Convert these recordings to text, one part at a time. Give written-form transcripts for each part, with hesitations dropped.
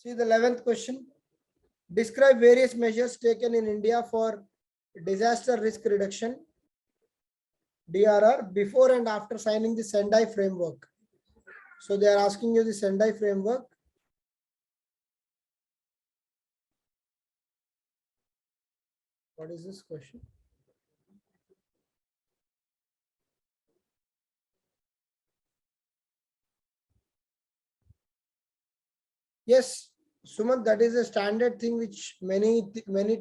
See the 11th question. Describe various measures taken in India for disaster risk reduction, DRR, before and after signing the Sendai framework. So they are asking you the Sendai framework. What is this question? Yes, Sumant, that is a standard thing which many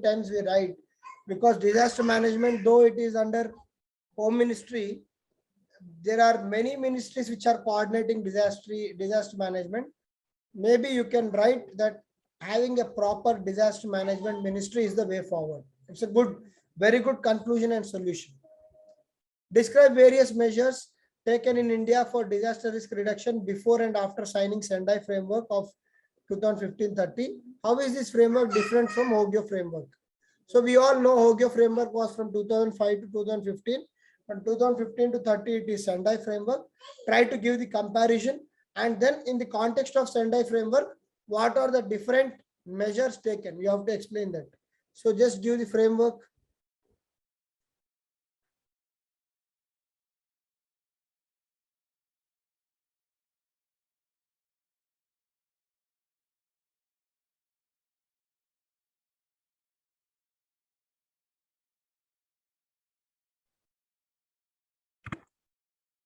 times we write, because disaster management, though it is under Home Ministry, there are many ministries which are coordinating disaster management. Maybe you can write that having a proper disaster management ministry is the way forward. It's a very good conclusion and solution. Describe various measures taken in India for disaster risk reduction before and after signing Sendai framework of 2015-30. How is this framework different from Hogyo framework? So we all know Hogyo framework was from 2005 to 2015. From 2015 to 30, it is Sendai framework. Try to give the comparison, and then in the context of Sendai framework, what are the different measures taken? You have to explain that. So just give the framework.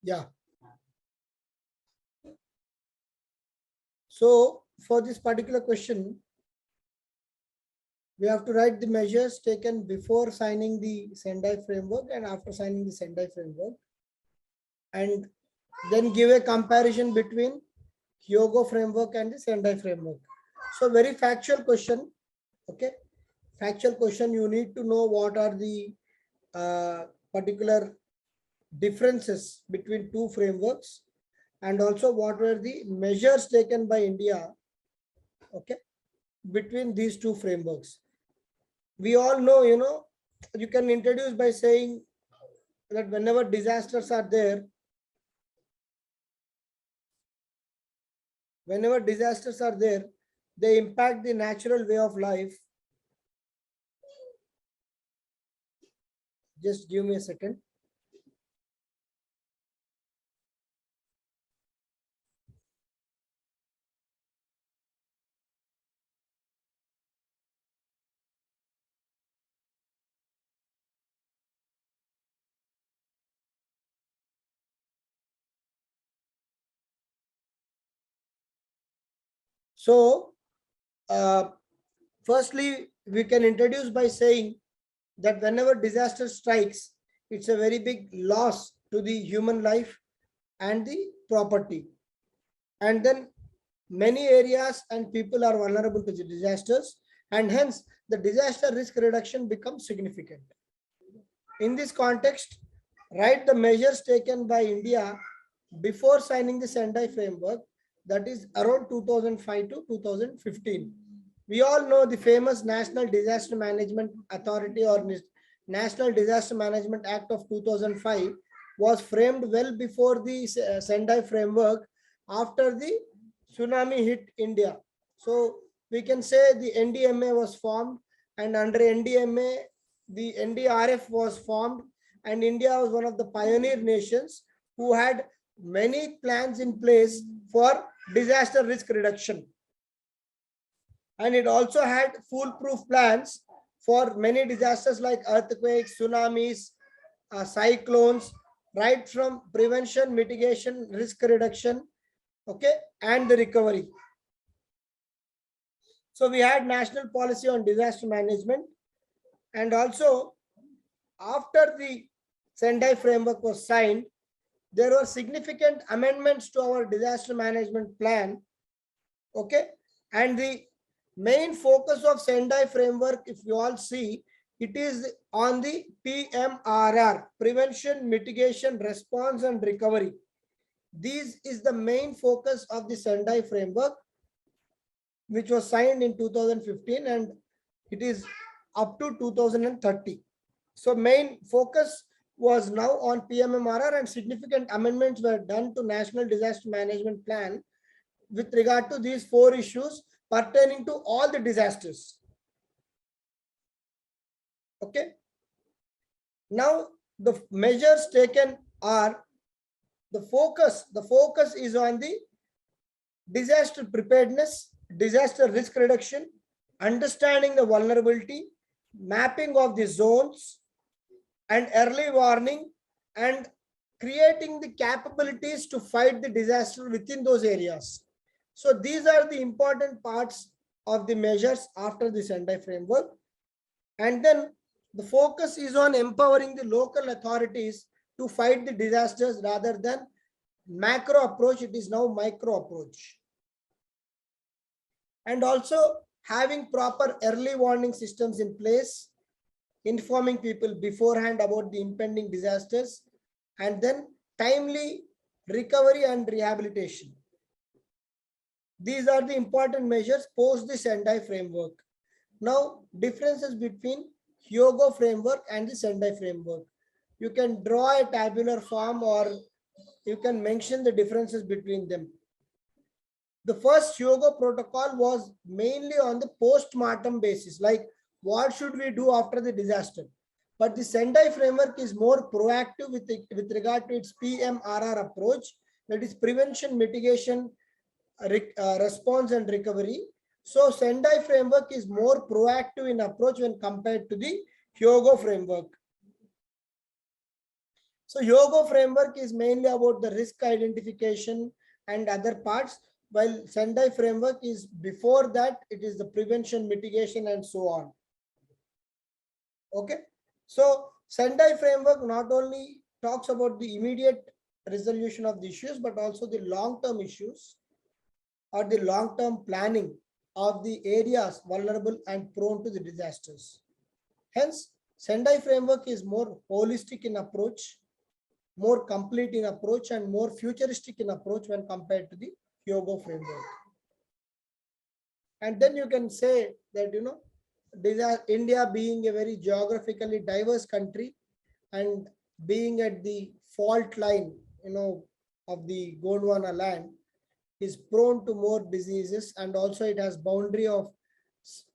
Yeah. So for this particular question, we have to write the measures taken before signing the Sendai framework and after signing the Sendai framework, and then give a comparison between Hyogo framework and the Sendai framework. So very factual question. Okay. Factual question. You need to know what are the particular differences between two frameworks, and also what were the measures taken by India, okay, between these two frameworks. We all know, you can introduce by saying that whenever disasters are there, they impact the natural way of life. Just give me a second. So, firstly, we can introduce by saying that whenever disaster strikes, it's a very big loss to the human life and the property. And then many areas and people are vulnerable to the disasters, and hence the disaster risk reduction becomes significant. In this context, write the measures taken by India before signing the Sendai framework, that is around 2005 to 2015. We all know the famous National Disaster Management Authority or National Disaster Management Act of 2005 was framed well before the Sendai framework, after the tsunami hit India. So we can say the NDMA was formed, and under NDMA, the NDRF was formed, and India was one of the pioneer nations who had many plans in place for disaster risk reduction. And it also had foolproof plans for many disasters like earthquakes, tsunamis, cyclones, right from prevention, mitigation, risk reduction, okay, and the recovery. So we had national policy on disaster management, and also after the Sendai framework was signed, there were significant amendments to our disaster management plan, okay, and the main focus of Sendai framework, if you all see, it is on the PMRR, prevention, mitigation, response and recovery. This is the main focus of the Sendai framework, which was signed in 2015, and it is up to 2030. So main focus was now on PMMRR, and significant amendments were done to National Disaster Management Plan with regard to these four issues: pertaining to all the disasters. Okay. Now the measures taken are the focus is on the disaster preparedness, disaster risk reduction, understanding the vulnerability, mapping of the zones, and early warning, and creating the capabilities to fight the disaster within those areas. So these are the important parts of the measures after the Sendai framework. And then the focus is on empowering the local authorities to fight the disasters rather than macro approach. It is now micro approach. And also having proper early warning systems in place, informing people beforehand about the impending disasters, and then timely recovery and rehabilitation. These are the important measures post the Sendai framework. Now, differences between Hyogo framework and the Sendai framework. You can draw a tabular form or you can mention the differences between them. The first Hyogo protocol was mainly on the post-mortem basis, like what should we do after the disaster. But the Sendai framework is more proactive with regard to its PMRR approach, that is prevention, mitigation, response and recovery. So Sendai framework is more proactive in approach when compared to the Hyogo framework. So Hyogo framework is mainly about the risk identification and other parts, while Sendai framework is before that, it is the prevention, mitigation and so on. Okay. So Sendai framework not only talks about the immediate resolution of the issues, but also the long-term issues or the long-term planning of the areas vulnerable and prone to the disasters. Hence, Sendai framework is more holistic in approach, more complete in approach, and more futuristic in approach when compared to the Hyogo framework. And then you can say that, India being a very geographically diverse country and being at the fault line, of the Gondwana land, is prone to more diseases, and also it has boundary of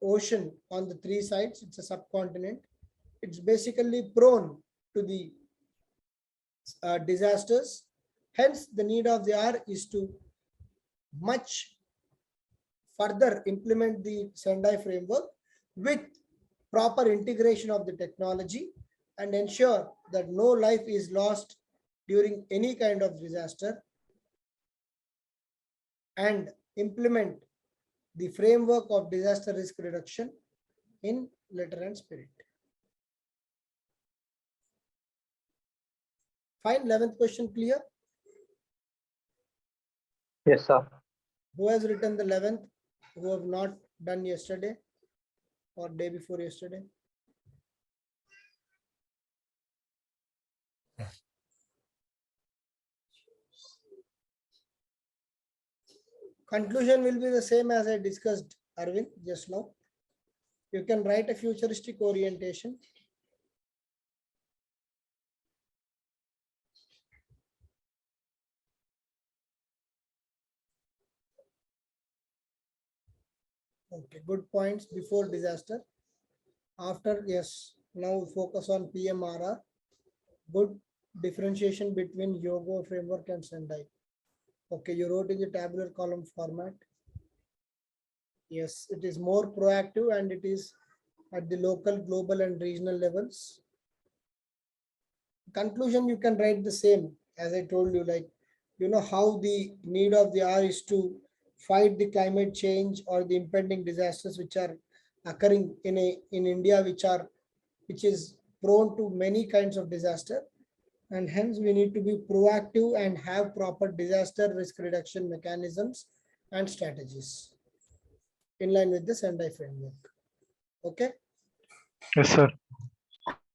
ocean on the three sides. It's a subcontinent. It's basically prone to the disasters. Hence, the need of the hour is to much further implement the Sendai framework with proper integration of the technology and ensure that no life is lost during any kind of disaster, and implement the framework of disaster risk reduction in letter and spirit. Fine, 11th question clear? Yes, sir. Who has written the 11th, who have not done yesterday or day before yesterday? Conclusion will be the same as I discussed, Arvind, just now. You can write a futuristic orientation. Okay, good points before disaster. After, yes, now focus on PMRR. Good differentiation between Hyogo framework and Sendai. Okay, you wrote in the tabular column format. Yes, it is more proactive and it is at the local, global and regional levels. Conclusion, you can write the same as I told you, like, how the need of the hour is to fight the climate change or the impending disasters which are occurring in India, which is prone to many kinds of disaster, and hence we need to be proactive and have proper disaster risk reduction mechanisms and strategies in line with the Sendai framework. Okay. Yes, sir.